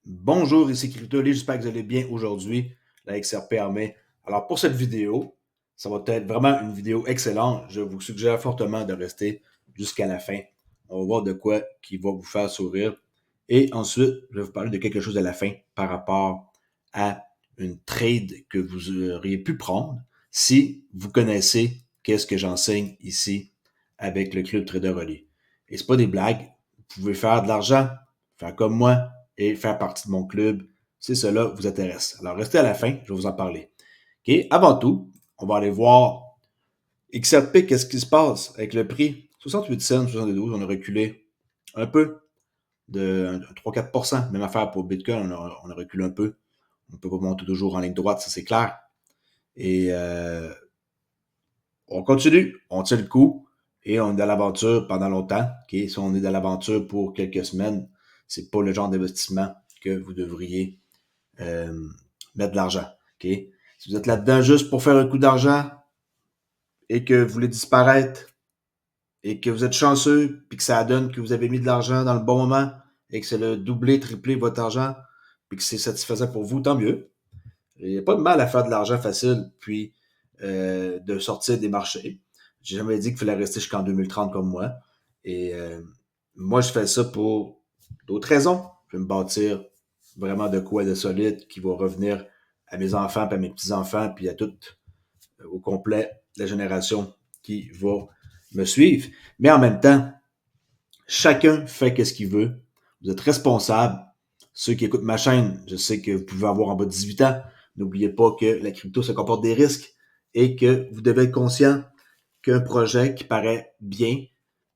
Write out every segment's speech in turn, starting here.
Bonjour, ici Crypto, j'espère que vous allez bien aujourd'hui, la XRP Armée. Alors pour cette vidéo, ça va être vraiment une vidéo excellente. Je vous suggère fortement de rester jusqu'à la fin. On va voir de quoi qui va vous faire sourire. Et ensuite, je vais vous parler de quelque chose à la fin par rapport à une trade que vous auriez pu prendre si vous connaissez qu'est-ce que j'enseigne ici avec le Club Trader Relais. Et c'est pas des blagues. Vous pouvez faire de l'argent, faire comme moi, et faire partie de mon club si cela vous intéresse. Alors, restez à la fin, je vais vous en parler. OK? Avant tout, on va aller voir XRP, qu'est-ce qui se passe avec le prix? 68 cents, 72, on a reculé un peu de 3-4%. Même affaire pour Bitcoin, on a reculé un peu. On ne peut pas monter toujours en ligne droite, ça c'est clair. Et on continue, on tient le coup et on est dans l'aventure pendant longtemps. Okay? Si on est dans l'aventure pour quelques semaines, c'est pas le genre d'investissement que vous devriez euh, mettre de l'argent. Okay? Si vous êtes là-dedans juste pour faire un coup d'argent et que vous voulez disparaître et que vous êtes chanceux puis que ça donne que vous avez mis de l'argent dans le bon moment et que c'est le doublé, triplé votre argent puis que c'est satisfaisant pour vous, tant mieux. Il n'y a pas de mal à faire de l'argent facile puis de sortir des marchés. J'ai jamais dit qu'il fallait rester jusqu'en 2030 comme moi. Et moi, je fais ça pour d'autres raisons. Je vais me bâtir vraiment de quoi de solide qui va revenir à mes enfants, puis à mes petits-enfants, puis à tout au complet la génération qui va me suivre. Mais en même temps, chacun fait ce qu'il veut. Vous êtes responsable. Ceux qui écoutent ma chaîne, je sais que vous pouvez avoir en bas de 18 ans. N'oubliez pas que la crypto, ça comporte des risques et que vous devez être conscient qu'un projet qui paraît bien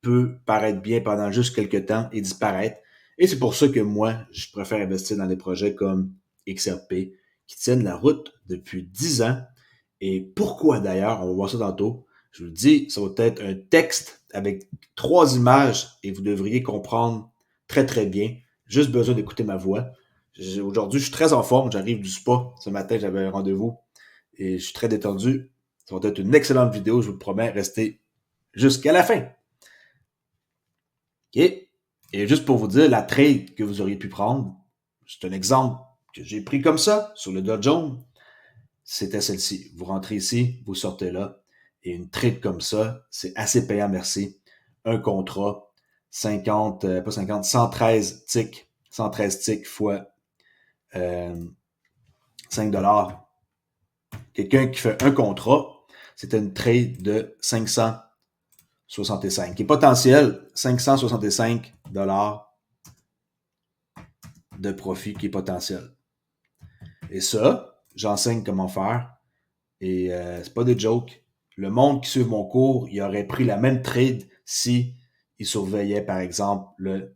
peut paraître bien pendant juste quelques temps et disparaître. Et c'est pour ça que moi, je préfère investir dans des projets comme XRP qui tiennent la route depuis 10 ans. Et pourquoi d'ailleurs, on va voir ça tantôt. Je vous le dis, ça va être un texte avec 3 images et vous devriez comprendre très très bien. Juste besoin d'écouter ma voix. Aujourd'hui, je suis très en forme. J'arrive du spa. Ce matin, j'avais un rendez-vous et je suis très détendu. Ça va être une excellente vidéo, je vous le promets. Restez jusqu'à la fin. OK? Et juste pour vous dire, la trade que vous auriez pu prendre, c'est un exemple que j'ai pris comme ça sur le Dow Jones. C'était celle-ci. Vous rentrez ici, vous sortez là. Et une trade comme ça, c'est assez payant, merci. Un contrat, 50, pas 50, 113 ticks. 113 ticks fois 5 dollars. Quelqu'un qui fait un contrat, c'était une trade de 565, qui est potentiel 565 dollars de profit qui est potentiel. Et ça, j'enseigne comment faire. Et c'est pas des jokes. Le monde qui suit mon cours, il aurait pris la même trade si il surveillait, par exemple, le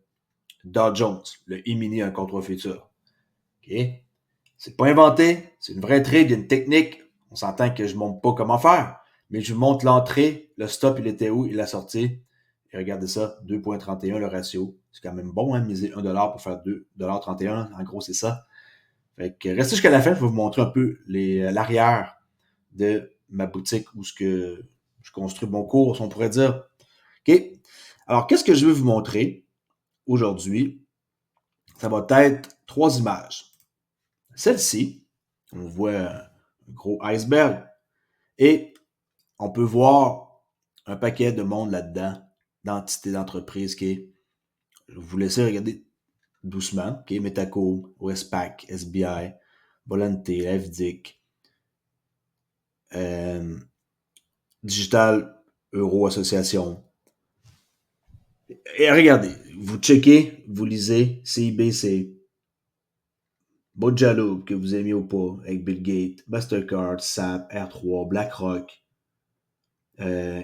Dow Jones, le E-mini, un contrat futur. OK? C'est pas inventé, c'est une vraie trade, il y a une technique. On s'entend que je ne montre pas comment faire, mais je vous montre l'entrée, le stop, il était où, il a sorti. Et regardez ça, 2,31 le ratio. C'est quand même bon, hein, miser 1$ pour faire 2,31$. En gros, c'est ça. Fait que restez jusqu'à la fin, je vais vous montrer un peu l'arrière de ma boutique où ce que je construis mon cours, on pourrait dire. OK? Alors, qu'est-ce que je veux vous montrer aujourd'hui? Ça va être 3 images. Celle-ci, on voit un gros iceberg et on peut voir un paquet de monde là-dedans, d'entités d'entreprises qui est, je vais vous laisser regarder doucement, OK? Metaco, Westpac, SBI, Volante, FDIC, Digital Euro Association. Et regardez, vous checkez, vous lisez CIBC, Bojalo, que vous aimez ou pas, avec Bill Gates, Mastercard, SAP, R3, BlackRock,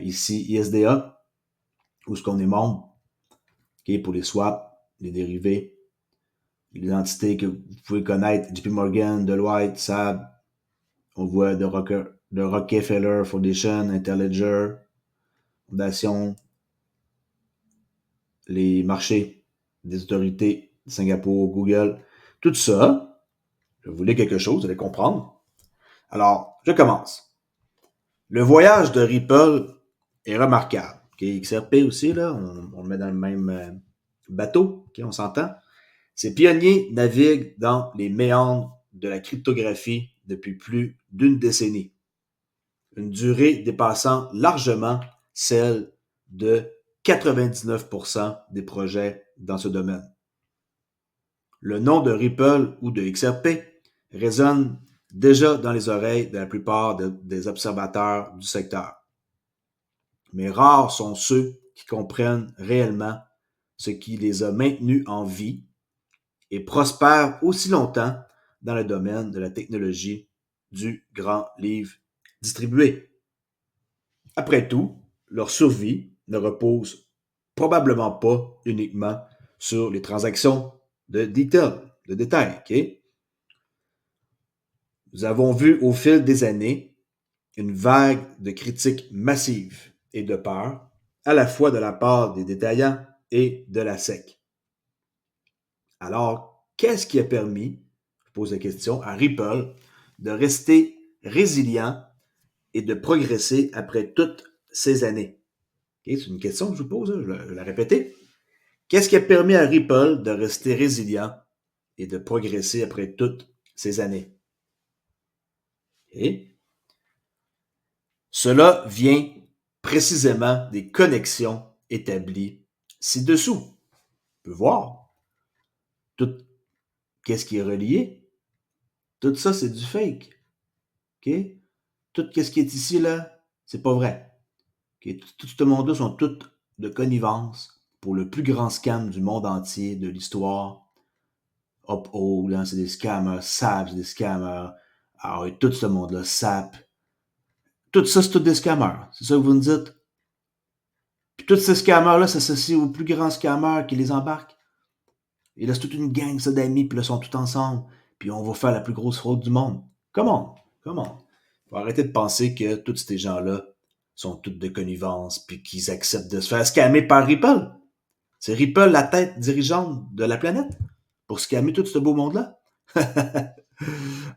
ici ISDA, où ce qu'on est membre, okay, pour les swaps, les dérivés, les entités que vous pouvez connaître, JP Morgan, Deloitte, SAB, on voit de Rockefeller Foundation, Interledger, Fondation, les marchés des autorités de Singapour, Google, tout ça, je vais vous lire quelque chose, vous allez comprendre. Alors, je commence. Le voyage de Ripple est remarquable. Okay, XRP aussi, là, on le met dans le même bateau, okay, on s'entend. Ces pionniers naviguent dans les méandres de la cryptographie depuis plus d'une décennie, une durée dépassant largement celle de 99% des projets dans ce domaine. Le nom de Ripple ou de XRP résonne déjà dans les oreilles de la plupart des observateurs du secteur. Mais rares sont ceux qui comprennent réellement ce qui les a maintenus en vie et prospèrent aussi longtemps dans le domaine de la technologie du grand livre distribué. Après tout, leur survie ne repose probablement pas uniquement sur les transactions de détail. Okay? Nous avons vu au fil des années une vague de critiques massives et de peur, à la fois de la part des détaillants et de la SEC. Alors, qu'est-ce qui a permis, je pose la question, à Ripple de rester résilient et de progresser après toutes ces années? Okay, c'est une question que je vous pose, je vais la répéter. Qu'est-ce qui a permis à Ripple de rester résilient et de progresser après toutes ces années? Et cela vient précisément des connexions établies ci-dessous. On peut voir tout qu'est-ce qui est relié. Tout ça, c'est du fake. Okay? Tout ce qui est ici, là, c'est pas vrai. Okay? Tout ce monde-là sont toutes de connivence pour le plus grand scam du monde entier, de l'histoire. Uphold, hein, c'est des scammers. SAP, c'est des scammers. Ah oui, tout ce monde-là, SAP. Tout ça, c'est tout des scammers. C'est ça que vous me dites? Puis tous ces scammers-là s'associent aux plus grands scammers qui les embarquent. Et là, c'est toute une gang, ça, d'amis, puis là, ils sont tous ensemble. Puis on va faire la plus grosse fraude du monde. Comment? Comment? Faut arrêter de penser que tous ces gens-là sont tous de connivence, puis qu'ils acceptent de se faire scammer par Ripple. C'est Ripple, la tête dirigeante de la planète, pour scammer tout ce beau monde-là.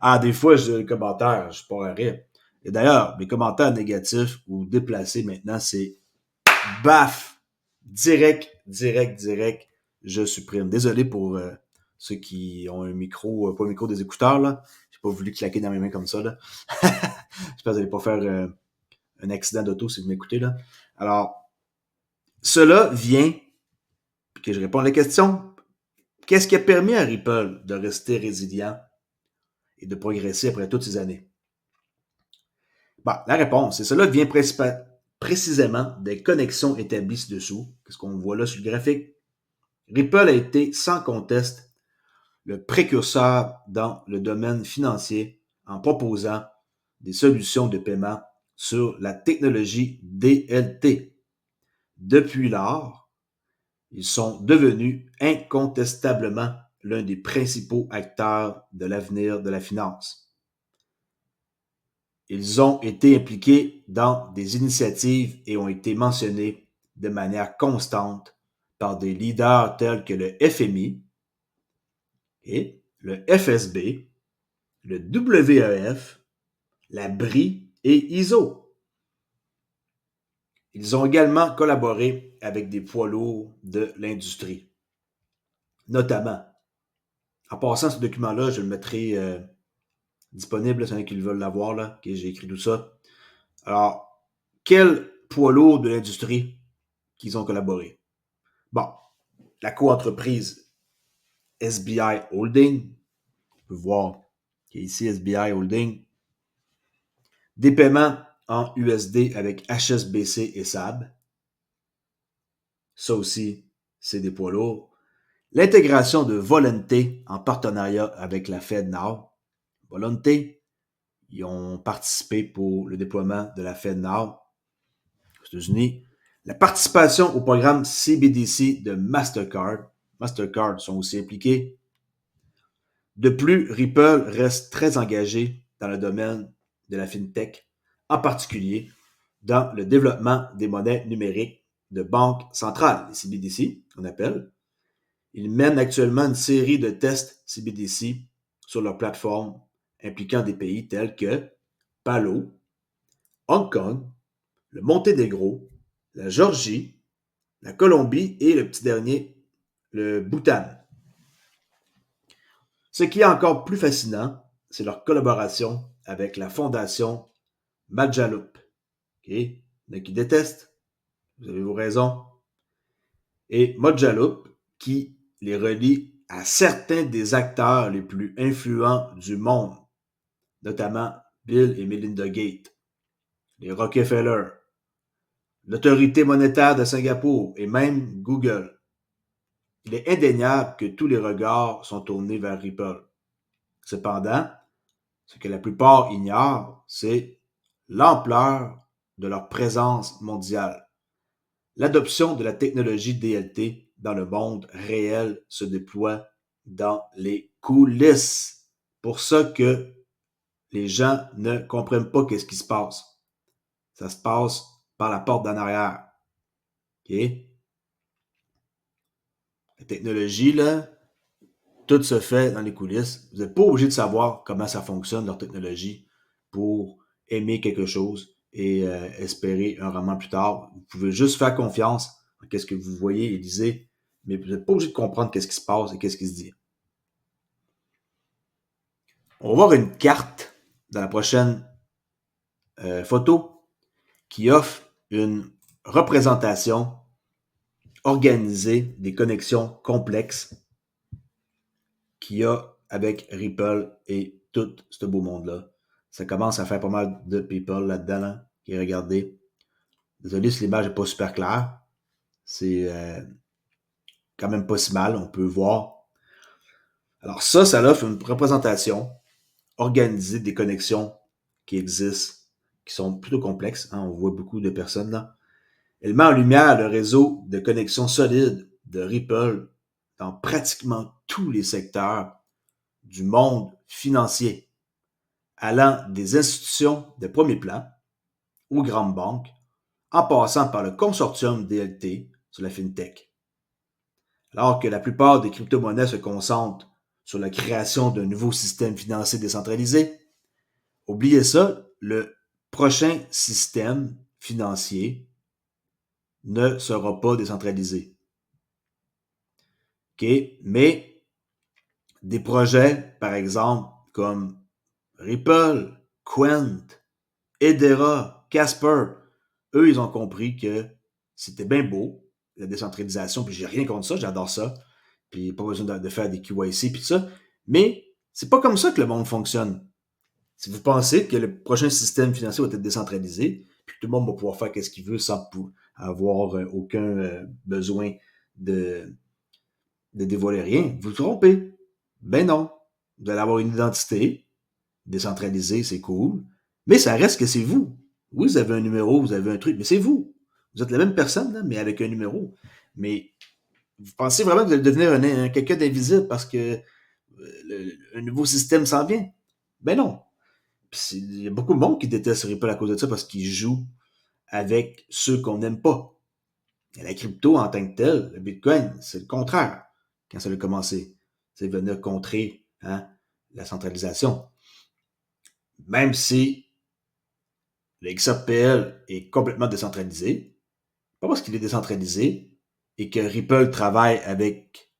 Ah, des fois, j'ai des commentaires, je pas à rire. Et d'ailleurs, mes commentaires négatifs ou déplacés maintenant, c'est baf! Direct, je supprime. Désolé pour ceux qui ont un micro, pas un micro, des écouteurs, là. J'ai pas voulu claquer dans mes mains comme ça, là. J'espère que vous n'allez pas faire un accident d'auto si vous m'écoutez, là. Alors, cela vient, que je réponds à la question, qu'est-ce qui a permis à Ripple de rester résilient et de progresser après toutes ces années? Bon, la réponse, c'est cela vient précisément des connexions établies ci-dessous, ce qu'on voit là sur le graphique. Ripple a été sans conteste le précurseur dans le domaine financier en proposant des solutions de paiement sur la technologie DLT. Depuis lors, ils sont devenus incontestablement l'un des principaux acteurs de l'avenir de la finance. Ils ont été impliqués dans des initiatives et ont été mentionnés de manière constante par des leaders tels que le FMI et le FSB, le WEF, la BRI et ISO. Ils ont également collaboré avec des poids lourds de l'industrie, notamment. En passant, ce document-là, je le mettrai disponible, c'est qui veulent l'avoir, là, que j'ai écrit tout ça. Alors, quel poids lourd de l'industrie qu'ils ont collaboré? Bon, la co-entreprise SBI Holding, on peut voir qu'il y a ici SBI Holding, des paiements en USD avec HSBC et SAB. Ça aussi, c'est des poids lourds. L'intégration de Volante en partenariat avec la FedNow. Volante, ils ont participé pour le déploiement de la FedNow aux États-Unis. La participation au programme CBDC de Mastercard. Mastercard sont aussi impliqués. De plus, Ripple reste très engagé dans le domaine de la fintech, en particulier dans le développement des monnaies numériques de banque centrale, les CBDC, on appelle. Ils mènent actuellement une série de tests CBDC sur leur plateforme impliquant des pays tels que Palau, Hong Kong, le Monténégro, la Géorgie, la Colombie et le petit dernier, le Bhoutan. Ce qui est encore plus fascinant, c'est leur collaboration avec la fondation Majaloup. OK? Il y en a qui détestent, vous avez vos raisons. Et Majaloup, qui les relie à certains des acteurs les plus influents du monde, notamment Bill et Melinda Gates, les Rockefeller, l'autorité monétaire de Singapour et même Google. Il est indéniable que tous les regards sont tournés vers Ripple. Cependant, ce que la plupart ignorent, c'est l'ampleur de leur présence mondiale. L'adoption de la technologie DLT dans le monde réel se déploie dans les coulisses. Pour ça que les gens ne comprennent pas qu'est-ce qui se passe. Ça se passe par la porte d'en arrière. OK? La technologie, là, tout se fait dans les coulisses. Vous n'êtes pas obligé de savoir comment ça fonctionne, leur technologie, pour aimer quelque chose et espérer un roman plus tard. Vous pouvez juste faire confiance en ce que vous voyez et lisez, mais vous n'êtes pas obligé de comprendre qu'est-ce qui se passe et qu'est-ce qui se dit. On va voir une carte dans la prochaine photo qui offre une représentation organisée des connexions complexes qu'il y a avec Ripple et tout ce beau monde-là. Ça commence à faire pas mal de people là-dedans, là, qui regardez. Désolé si l'image n'est pas super claire. C'est quand même pas si mal, on peut voir. Alors ça offre une représentation organisée des connexions qui existent, qui sont plutôt complexes. Hein, on voit beaucoup de personnes là. Elle met en lumière le réseau de connexions solides de Ripple dans pratiquement tous les secteurs du monde financier, allant des institutions de premier plan aux grandes banques, en passant par le consortium DLT sur la FinTech. Alors que la plupart des crypto-monnaies se concentrent sur la création d'un nouveau système financier décentralisé, oubliez ça, le prochain système financier ne sera pas décentralisé. OK? Mais des projets, par exemple, comme Ripple, Quant, Hedera, Casper, eux, ils ont compris que c'était bien beau, la décentralisation, puis j'ai rien contre ça, j'adore ça, puis pas besoin de faire des KYC, puis tout ça, mais c'est pas comme ça que le monde fonctionne. Si vous pensez que le prochain système financier va être décentralisé, puis que tout le monde va pouvoir faire ce qu'il veut sans avoir aucun besoin de, de dévoiler rien, vous vous trompez. Ben non. Vous allez avoir une identité décentralisée, c'est cool, mais ça reste que c'est vous. Oui, vous avez un numéro, vous avez un truc, mais c'est vous. Vous êtes la même personne, là, mais avec un numéro. Mais vous pensez vraiment que vous allez devenir quelqu'un d'invisible parce que un nouveau système s'en vient? Ben non. Il y a beaucoup de monde qui déteste Ripple à cause de ça parce qu'ils jouent avec ceux qu'on n'aime pas. Et la crypto en tant que telle, le Bitcoin, c'est le contraire quand ça a commencé. C'est venir contrer la centralisation. Même si le XRPL est complètement décentralisé, pas parce qu'il est décentralisé et que Ripple travaille avec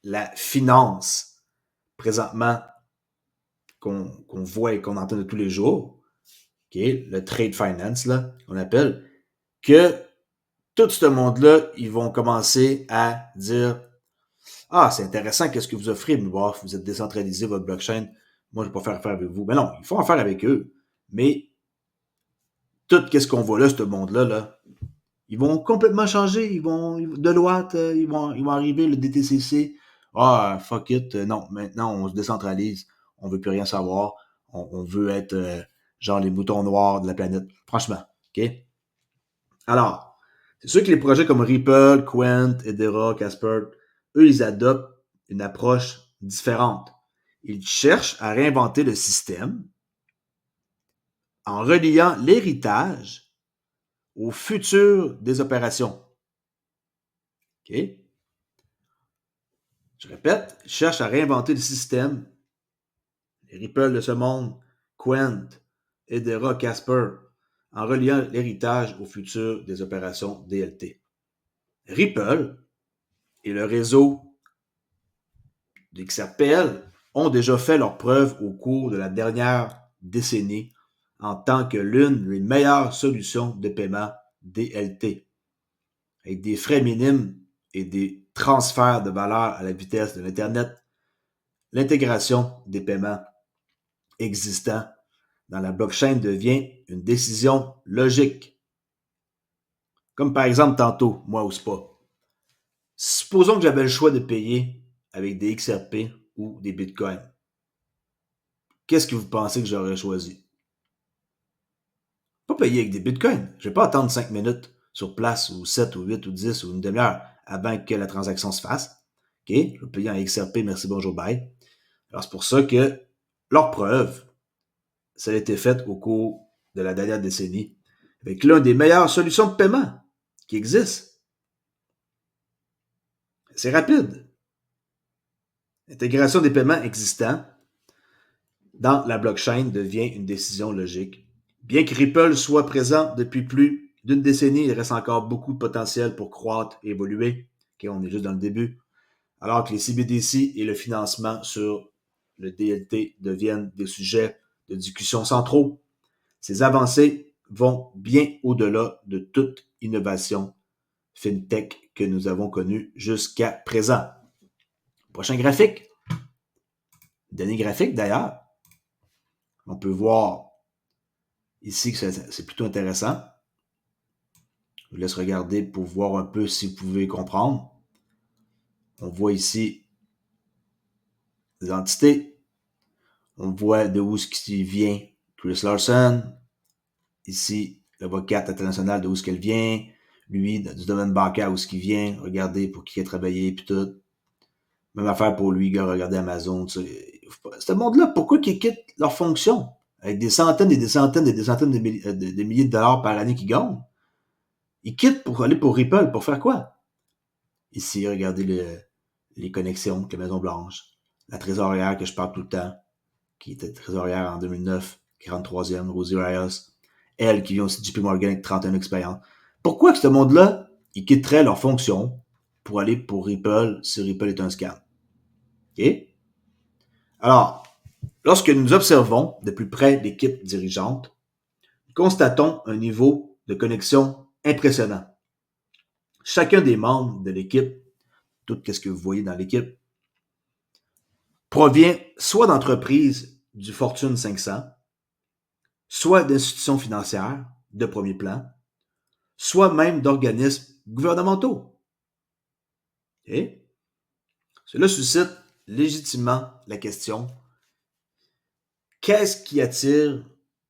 la finance présentement qu'on voit et qu'on entend de tous les jours, okay, le trade finance, là, qu'on appelle, que tout ce monde-là, ils vont commencer à dire ah, c'est intéressant, qu'est-ce que vous offrez, mais bon, vous êtes décentralisé, votre blockchain, moi, je ne vais pas faire affaire avec vous. Mais non, il faut en faire avec eux. Mais tout ce qu'on voit là, ce monde-là, là, ils vont complètement changer. Deloitte, ils vont arriver, le DTCC. Ah, fuck it. Non, maintenant, on se décentralise. On veut plus rien savoir. On veut être genre les moutons noirs de la planète. Franchement. OK? Alors, c'est sûr que les projets comme Ripple, Quant, Hedera, Casper, eux, ils adoptent une approche différente. Ils cherchent à réinventer le système en reliant l'héritage au futur des opérations. OK? Je répète, ils cherchent à réinventer le système. Les Ripple de ce monde, Quant, Hedera, Casper, en reliant l'héritage au futur des opérations DLT. Ripple et le réseau de XRPL ont déjà fait leurs preuves au cours de la dernière décennie en tant que l'une des meilleures solutions de paiement DLT, avec des frais minimes et des transferts de valeur à la vitesse de l'Internet. L'intégration des paiements existants dans la blockchain devient une décision logique. Comme par exemple tantôt, moi au spa. Supposons que j'avais le choix de payer avec des XRP ou des bitcoins. Qu'est-ce que vous pensez que j'aurais choisi? Pas payer avec des bitcoins. Je ne vais pas attendre 5 minutes sur place ou 7 ou 8 ou 10 ou une demi-heure avant que la transaction se fasse. OK? Je vais payer en XRP, merci, bonjour, bye. Alors c'est pour ça que leur preuve, ça a été faite au cours de la dernière décennie avec l'une des meilleures solutions de paiement qui existent. C'est rapide. L'intégration des paiements existants dans la blockchain devient une décision logique. Bien que Ripple soit présent depuis plus d'une décennie, il reste encore beaucoup de potentiel pour croître et évoluer. Okay, on est juste dans le début. Alors que les CBDC et le financement sur le DLT deviennent des sujets de discussion centraux, ces avancées vont bien au-delà de toute innovation fintech que nous avons connue jusqu'à présent. Prochain graphique. Données graphiques d'ailleurs. On peut voir ici que c'est plutôt intéressant. Je vous laisse regarder pour voir un peu si vous pouvez comprendre. On voit ici les entités. On voit de où ce qui vient Chris Larson. Ici, l'avocate internationale de où ce qu'elle vient. Lui, du domaine bancaire où ce qu'il vient. Regardez pour qui il a travaillé, puis tout. Même affaire pour lui, gars, regardez Amazon. Ce monde-là, pourquoi ils quittent leur fonction? Avec des centaines et des centaines et des centaines de milliers de dollars par année qu'ils gagnent. Ils quittent pour aller pour Ripple. Pour faire quoi? Ici, regardez les connexions avec la Maison-Blanche. La trésorière que je parle tout le temps, qui était trésorière en 2009, 43e, Rosie Rios. Elle qui vient aussi de JP Morgan avec 31 ans d'expérience. Pourquoi que ce monde-là, ils quitteraient leur fonction pour aller pour Ripple si Ripple est un scam? OK? Alors, lorsque nous observons de plus près l'équipe dirigeante, nous constatons un niveau de connexion impressionnant. Chacun des membres de l'équipe, tout ce que vous voyez dans l'équipe, provient soit d'entreprises du Fortune 500, soit d'institutions financières de premier plan, soit même d'organismes gouvernementaux. Okay? Cela suscite légitimement la question: qu'est-ce qui attire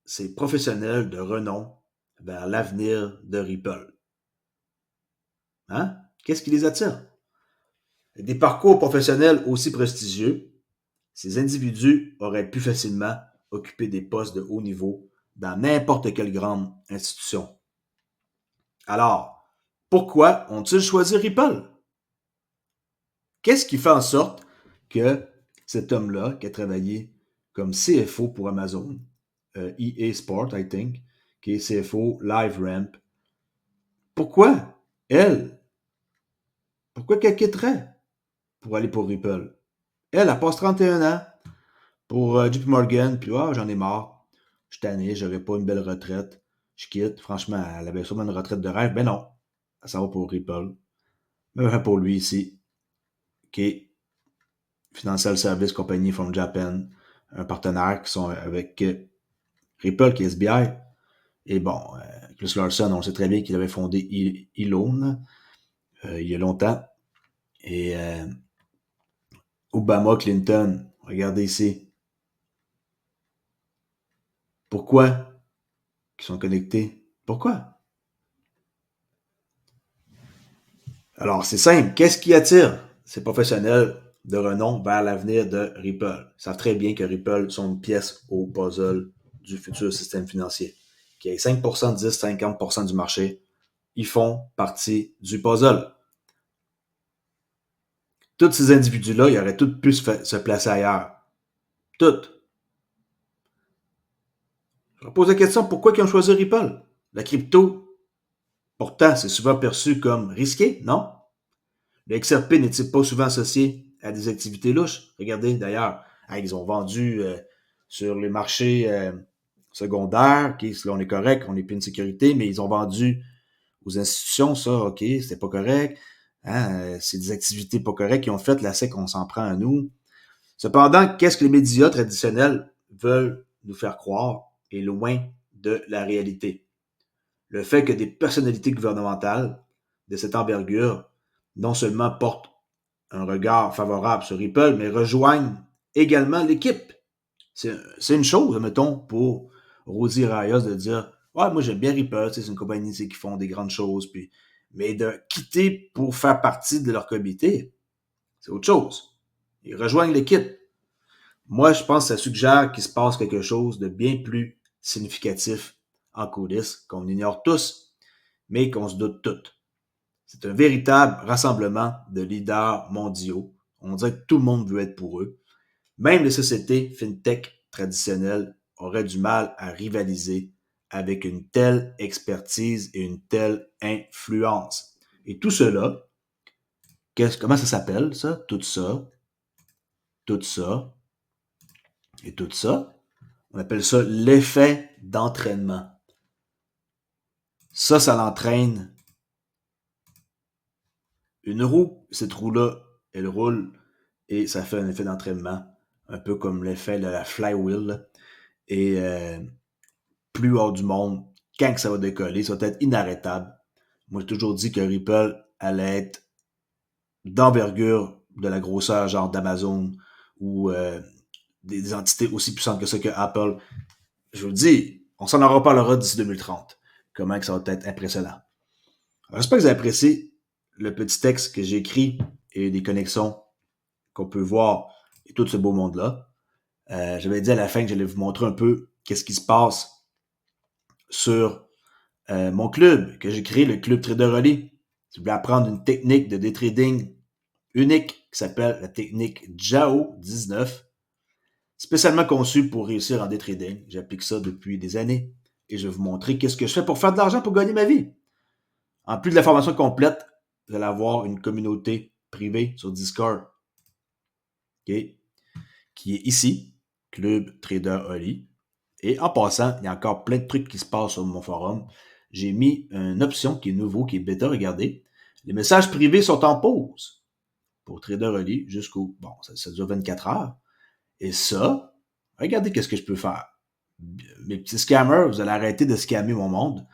ces professionnels de renom vers l'avenir de Ripple? Hein? Qu'est-ce qui les attire? Des parcours professionnels aussi prestigieux, ces individus auraient pu facilement occuper des postes de haut niveau dans n'importe quelle grande institution. Alors, pourquoi ont-ils choisi Ripple? Qu'est-ce qui fait en sorte que cet homme-là, qui a travaillé comme CFO pour Amazon, EA Sport, I think, qui est CFO LiveRamp, pourquoi elle? Pourquoi qu'elle quitterait pour aller pour Ripple? Elle passe 31 ans pour JP Morgan, puis j'en ai marre, je suis tanné, j'aurais pas une belle retraite, je quitte. Franchement, elle avait sûrement une retraite de rêve, mais non, ça va pour Ripple. Même pour lui ici, qui est Financial Service Company from Japan, un partenaire qui sont avec Ripple, qui est SBI. Et bon, Chris Larson, on sait très bien qu'il avait fondé Elon il y a longtemps. Et Obama, Clinton, regardez ici. Pourquoi ils sont connectés? Pourquoi? Alors, c'est simple. Qu'est-ce qui attire ces professionnels de renom vers l'avenir de Ripple? Ils savent très bien que Ripple sont une pièce au puzzle du futur système financier. Qu'il y ait 5%, 10, 50% du marché, ils font partie du puzzle. Tous ces individus-là, ils auraient tous pu se placer ailleurs. Toutes. Je me pose la question, pourquoi ils ont choisi Ripple? La crypto, pourtant, c'est souvent perçu comme risqué, non? Le XRP n'est-il pas souvent associé à des activités louches? Regardez d'ailleurs, Hein, ils ont vendu sur les marchés secondaires, OK, là, on est correct, on n'est plus une sécurité, mais ils ont vendu aux institutions, ça, OK, c'était pas correct. Hein, c'est des activités pas correctes qu'ils ont faites, la SEC, on s'en prend à nous. Cependant, qu'est-ce que les médias traditionnels veulent nous faire croire est loin de la réalité. Le fait que des personnalités gouvernementales de cette envergure non seulement portent un regard favorable sur Ripple, mais rejoignent également l'équipe. C'est une chose, mettons, pour Rosy Rayos de dire ouais, moi j'aime bien Ripple, c'est une compagnie qui font des grandes choses, puis mais de quitter pour faire partie de leur comité, c'est autre chose. Ils rejoignent l'équipe. Moi, je pense que ça suggère qu'il se passe quelque chose de bien plus significatif en coulisses, qu'on ignore tous, mais qu'on se doute toutes. C'est un véritable rassemblement de leaders mondiaux. On dirait que tout le monde veut être pour eux. Même les sociétés fintech traditionnelles auraient du mal à rivaliser avec une telle expertise et une telle influence. Et tout cela, comment ça s'appelle, ça? Tout ça et tout ça, on appelle ça l'effet d'entraînement. Ça l'entraîne une roue. Cette roue-là, elle roule et ça fait un effet d'entraînement, un peu comme l'effet de la flywheel. Et plus hors du monde, quand que ça va décoller, ça va être inarrêtable. Moi, j'ai toujours dit que Ripple allait être d'envergure de la grosseur genre d'Amazon ou des entités aussi puissantes que ça que Apple. Je vous le dis, on s'en en reparlera d'ici 2030. Comment que ça va être impressionnant. Alors, j'espère que vous avez apprécié le petit texte que j'ai écrit et des connexions qu'on peut voir et tout ce beau monde-là. J'avais dit à la fin que j'allais vous montrer un peu qu'est-ce qui se passe sur mon club que j'ai créé, le Club Trader Relais. Si vous voulez apprendre une technique de day trading unique qui s'appelle la technique JAO 19, spécialement conçue pour réussir en day trading. J'applique ça depuis des années et je vais vous montrer qu'est-ce que je fais pour faire de l'argent pour gagner ma vie. En plus de la formation complète, vous allez avoir une communauté privée sur Discord, okay, qui est ici, Club Trader Oli. Et en passant, il y a encore plein de trucs qui se passent sur mon forum. J'ai mis une option qui est nouveau, qui est bêta, regardez. Les messages privés sont en pause pour Trader Oli jusqu'au... Bon, ça dure 24 heures. Et ça, regardez qu'est-ce que je peux faire. Mes petits scammers, vous allez arrêter de scammer mon monde.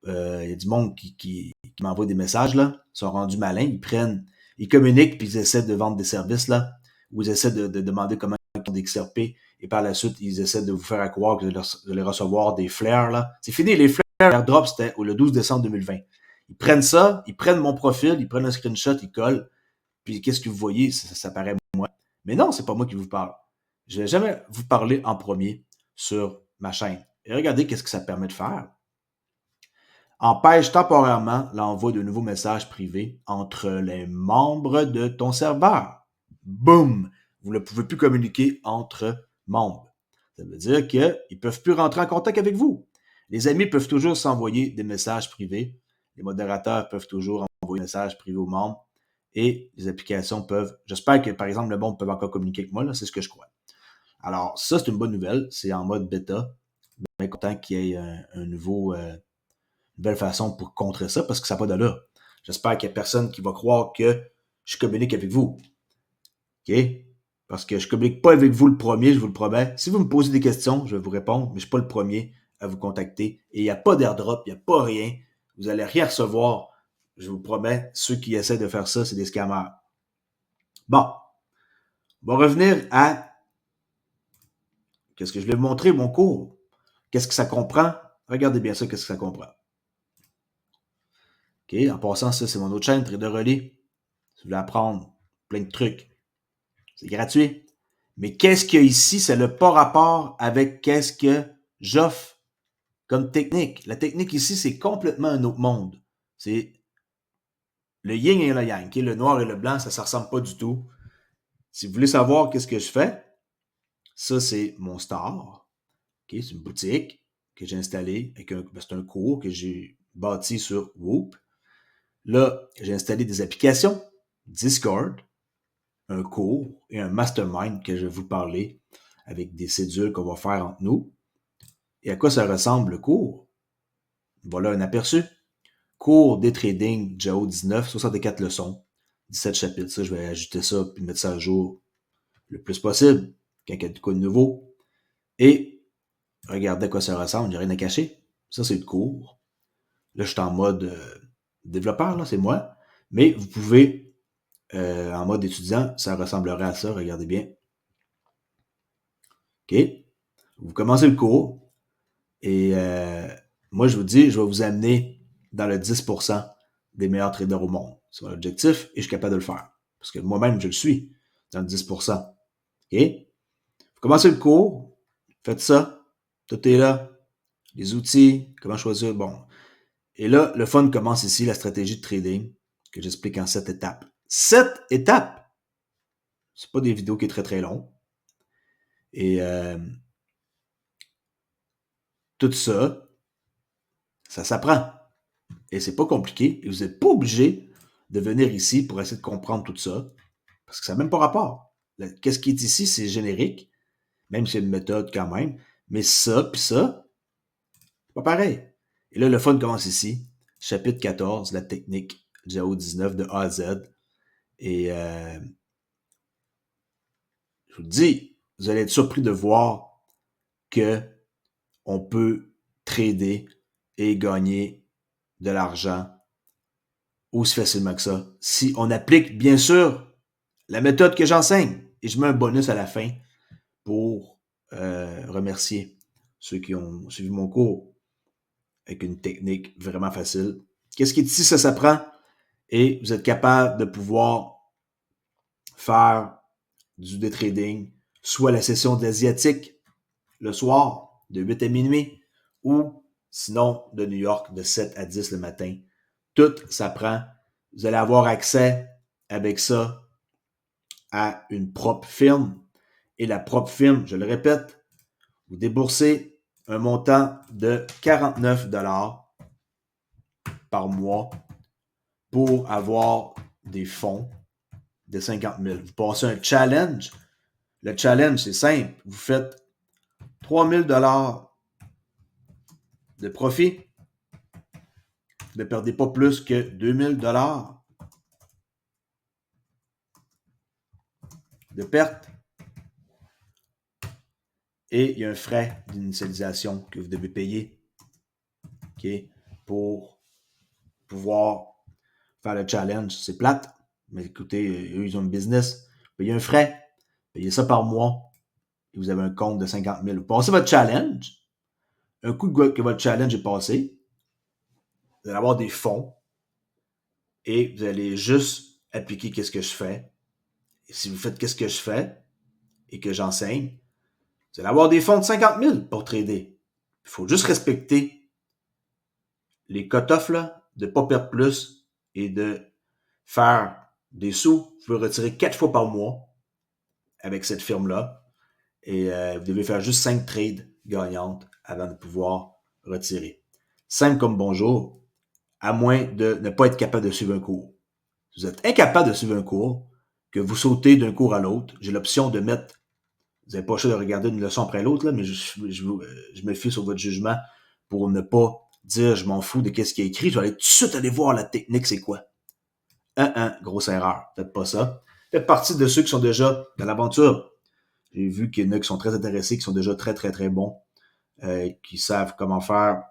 Il y a du monde qui m'envoie des messages, là. Ils sont rendus malins. Ils communiquent, puis ils essaient de vendre des services, là. Ou ils essaient de demander comment ils ont des XRP. Et par la suite, ils essaient de vous faire croire que vous allez recevoir des flares, là. C'est fini, les flares, l'airdrop, c'était le 12 décembre 2020. Ils prennent ça, ils prennent mon profil, ils prennent un screenshot, ils collent. Puis qu'est-ce que vous voyez? Ça paraît moi. Mais non, c'est pas moi qui vous parle. Je vais jamais vous parler en premier sur ma chaîne. Et regardez qu'est-ce que ça permet de faire. Empêche temporairement l'envoi de nouveaux messages privés entre les membres de ton serveur. Boum! Vous ne pouvez plus communiquer entre membres. Ça veut dire qu'ils ne peuvent plus rentrer en contact avec vous. Les amis peuvent toujours s'envoyer des messages privés. Les modérateurs peuvent toujours envoyer des messages privés aux membres. Et les applications peuvent... J'espère que, par exemple, le monde peut encore communiquer avec moi. Là, c'est ce que je crois. Alors, ça, c'est une bonne nouvelle. C'est en mode bêta. Bien content qu'il y ait un nouveau... une belle façon pour contrer ça parce que ça n'a pas d'allure. J'espère qu'il n'y a personne qui va croire que je communique avec vous. OK? Parce que je ne communique pas avec vous le premier, je vous le promets. Si vous me posez des questions, je vais vous répondre, mais je ne suis pas le premier à vous contacter. Et il n'y a pas d'airdrop, il n'y a pas rien. Vous n'allez rien recevoir. Je vous promets, ceux qui essaient de faire ça, c'est des scammers. Bon. On va revenir à qu'est-ce que je vais vous montrer, mon cours. Qu'est-ce que ça comprend? Regardez bien ça, qu'est-ce que ça comprend. OK, en passant, ça, c'est mon autre chaîne, Trader Relais. Si vous voulez apprendre plein de trucs, c'est gratuit. Mais qu'est-ce qu'il y a ici? Ça n'a pas rapport avec qu'est-ce que j'offre comme technique. La technique ici, c'est complètement un autre monde. C'est le yin et le yang. Okay? Le noir et le blanc, ça ne ressemble pas du tout. Si vous voulez savoir qu'est-ce que je fais, ça, c'est mon store. Okay? C'est une boutique que j'ai installée. C'est un cours que j'ai bâti sur Whoop. Là, j'ai installé des applications, Discord, un cours et un mastermind que je vais vous parler avec des cédules qu'on va faire entre nous. Et à quoi ça ressemble le cours? Voilà un aperçu. Cours des trading JAO 19, 64 leçons, 17 chapitres. Ça, je vais ajouter ça puis mettre ça à jour le plus possible quand il y a de quoi de nouveau. Et regardez à quoi ça ressemble, il n'y a rien à cacher. Ça, c'est le cours. Là, je suis en mode développeur, là, c'est moi. Mais vous pouvez, en mode étudiant, ça ressemblerait à ça, regardez bien. OK? Vous commencez le cours et moi, je vous dis, je vais vous amener dans le 10% des meilleurs traders au monde. C'est mon objectif et je suis capable de le faire. Parce que moi-même, je le suis dans le 10%. OK? Vous commencez le cours, faites ça, tout est là, les outils, comment choisir, bon. Et là, le fun commence ici, la stratégie de trading, que j'explique en 7 étapes. 7 étapes! C'est pas des vidéos qui est très très long. Et tout ça, ça s'apprend. Et c'est pas compliqué. Et vous n'êtes pas obligé de venir ici pour essayer de comprendre tout ça, parce que ça n'a même pas rapport. Qu'est-ce qui est ici, c'est générique, même si c'est une méthode quand même. Mais ça, puis ça, c'est pas pareil. Et là, le fun commence ici. Chapitre 14, la technique JAO 19 de A à Z. Et je vous le dis, vous allez être surpris de voir que on peut trader et gagner de l'argent aussi facilement que ça. Si on applique, bien sûr, la méthode que j'enseigne. Et je mets un bonus à la fin pour remercier ceux qui ont suivi mon cours avec une technique vraiment facile. Qu'est-ce qui est ici, ça s'apprend. Et vous êtes capable de pouvoir faire du day trading, soit la session de l'Asiatique le soir, de 8 à minuit, ou sinon de New York, de 7 à 10 le matin. Tout s'apprend. Vous allez avoir accès avec ça à une propre firme. Et la propre firme, je le répète, vous déboursez un montant de 49 $ par mois pour avoir des fonds de 50 000. Vous passez un challenge. Le challenge, c'est simple. Vous faites 3 000 $ de profit. Vous ne perdez pas plus que 2 000 $ de perte. Et il y a un frais d'initialisation que vous devez payer, okay, pour pouvoir faire le challenge. C'est plate, mais écoutez, eux, ils ont une business. Payez un frais, payez ça par mois, et vous avez un compte de 50 000. Vous passez votre challenge. Un coup que votre challenge est passé, vous allez avoir des fonds et vous allez juste appliquer qu'est-ce que je fais. Et si vous faites qu'est-ce que je fais et que j'enseigne, vous allez avoir des fonds de 50 000 pour trader. Il faut juste respecter les cut-offs là, de ne pas perdre plus et de faire des sous. Vous pouvez retirer 4 fois par mois avec cette firme-là. Et vous devez faire juste 5 trades gagnantes avant de pouvoir retirer. Simple comme bonjour, à moins de ne pas être capable de suivre un cours. Si vous êtes incapable de suivre un cours, que vous sautez d'un cours à l'autre, j'ai l'option de mettre, vous n'avez pas le choix de regarder une leçon après l'autre, là, mais je me fie sur votre jugement pour ne pas dire je m'en fous de qu'est-ce qui est écrit, je vais aller tout de suite aller voir la technique, c'est quoi. Grosse erreur, faites pas ça. Faites partie de ceux qui sont déjà dans l'aventure. J'ai vu qu'il y en a qui sont très intéressés, qui sont déjà très, très, très bons, qui savent comment faire,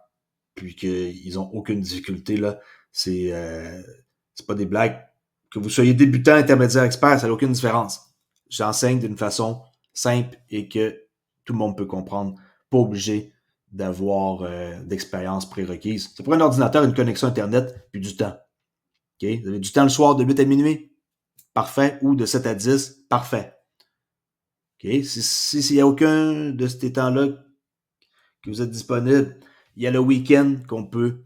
puis qu'ils n'ont aucune difficulté, là. C'est pas des blagues. Que vous soyez débutant, intermédiaire, expert, ça n'a aucune différence. J'enseigne d'une façon simple et que tout le monde peut comprendre. Pas obligé d'avoir d'expérience prérequise. Ça prend un ordinateur, une connexion Internet, puis du temps. Okay? Vous avez du temps le soir de 8 à minuit? Parfait. Ou de 7 à 10? Parfait. Okay? S'il n'y a aucun de ces temps-là que vous êtes disponible, il y a le week-end qu'on peut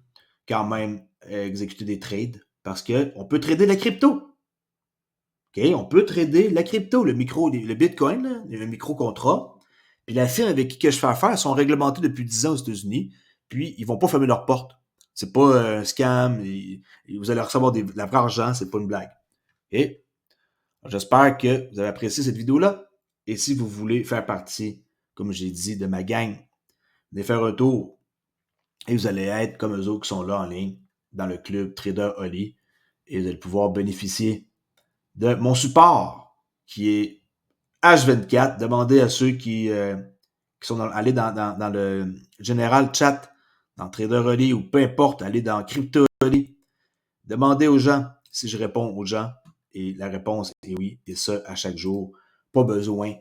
quand même exécuter des trades parce qu'on peut trader la crypto. Okay? On peut trader la crypto, le Bitcoin, là, il y a un micro-contrat. Puis la firme avec qui que je fais affaire sont réglementés depuis 10 ans aux États-Unis, puis ils vont pas fermer leurs portes. C'est pas un scam, et vous allez recevoir de l'argent, c'est pas une blague. Et J'espère que vous avez apprécié cette vidéo-là. Et si vous voulez faire partie, comme j'ai dit, de ma gang, venez faire un tour et vous allez être comme eux autres qui sont là en ligne dans le club Trader Oli et vous allez pouvoir bénéficier de mon support qui est H24. Demandez à ceux qui sont allés dans le général chat, dans Trader Oli ou peu importe, allez dans Crypto Oli. Demandez aux gens si je réponds aux gens. Et la réponse est oui, et ça à chaque jour. Pas besoin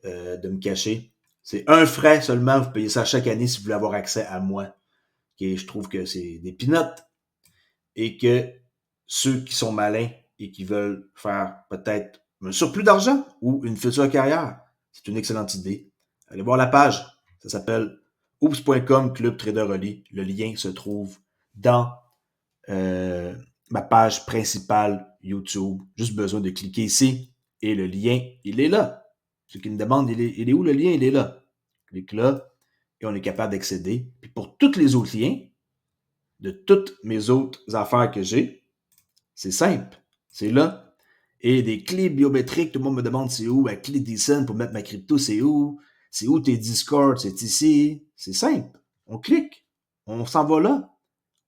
de me cacher. C'est un frais seulement, vous payez ça chaque année si vous voulez avoir accès à moi. Okay, je trouve que c'est des peanuts et que ceux qui sont malins et qui veulent faire peut-être un surplus d'argent ou une future carrière, c'est une excellente idée. Allez voir la page, ça s'appelle oops.com Club Trader Oli. Le lien se trouve dans ma page principale YouTube. Juste besoin de cliquer ici et le lien, il est là. Ceux qui me demandent, il est où le lien? Il est là. Clique là et on est capable d'accéder. Puis pour tous les autres liens, de toutes mes autres affaires que j'ai, c'est simple. C'est là. Et des clés biométriques, tout le monde me demande c'est où, la clé Decent pour mettre ma crypto, c'est où? C'est où tes Discord? C'est ici. C'est simple. On clique. On s'en va là.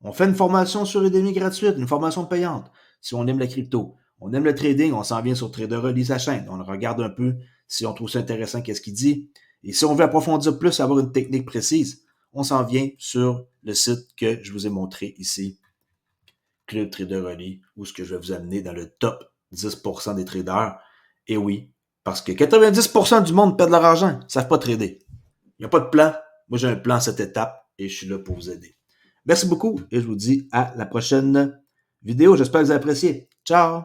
On fait une formation sur Udemy gratuite, une formation payante. Si on aime la crypto, on aime le trading, on s'en vient sur Trader Oli, sa chaîne. On regarde un peu si on trouve ça intéressant, qu'est-ce qu'il dit. Et si on veut approfondir plus, avoir une technique précise, on s'en vient sur le site que je vous ai montré ici, Club Trader Oli, où ce que je vais vous amener dans le top 10% des traders. Et oui, parce que 90% du monde perd de leur argent, ils ne savent pas trader. Il n'y a pas de plan. Moi, j'ai un plan à cette étape et je suis là pour vous aider. Merci beaucoup et je vous dis à la prochaine vidéo. J'espère que vous avez apprécié. Ciao!